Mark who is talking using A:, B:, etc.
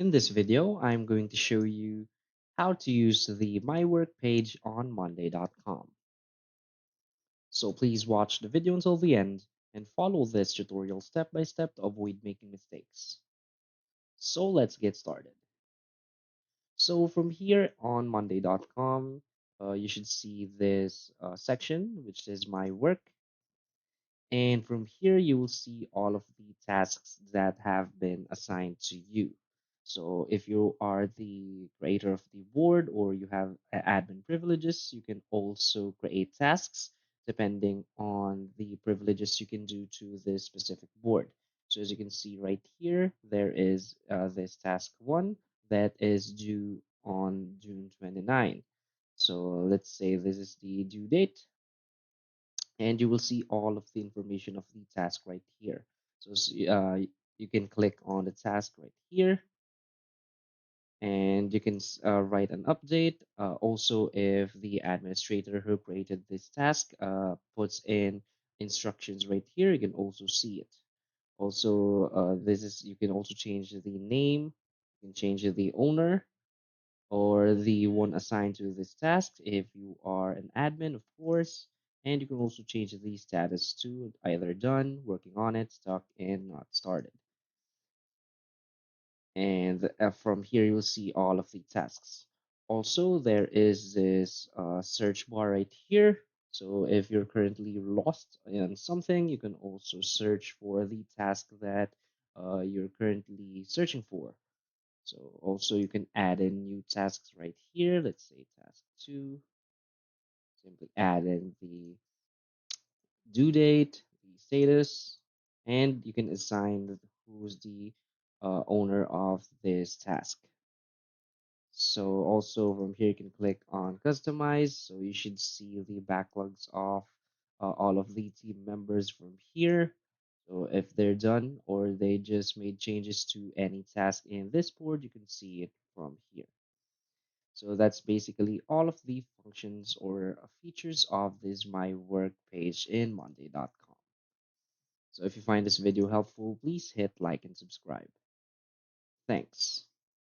A: In this video, I'm going to show you how to use the My Work page on Monday.com. So please watch the video until the end and follow this tutorial step by step to avoid making mistakes. So let's get started. So from here on Monday.com, you should see this section, which is My Work. And from here, you will see all of the tasks that have been assigned to you. So if you are the creator of the board or you have admin privileges, you can also create tasks depending on the privileges you can do to this specific board. So as you can see right here, there is this task one that is due on June 29. So let's say this is the due date and you will see all of the information of the task right here. So you can click on the task right here and you can write an update. Also, if the administrator who created this task puts in instructions right here, you can also see it. Also, this is you can also change the name, you can change the owner, or the one assigned to this task if you are an admin, of course. And you can also change the status to either done, working on it, stuck, and not started. And from here, you'll see all of the tasks. Also, there is this search bar right here. So if you're currently lost in something, you can also search for the task that you're currently searching for. So also you can add in new tasks right here. Let's say task two, simply add in the due date, the status, and you can assign who's the owner of this task. So also from here you can click on customize. So you should see the backlogs of all of the team members from here. So if they're done or they just made changes to any task in this board, you can see it from here. So that's basically all of the functions or features of this My Work page in Monday.com. So if you find this video helpful, please hit like and subscribe. Thanks.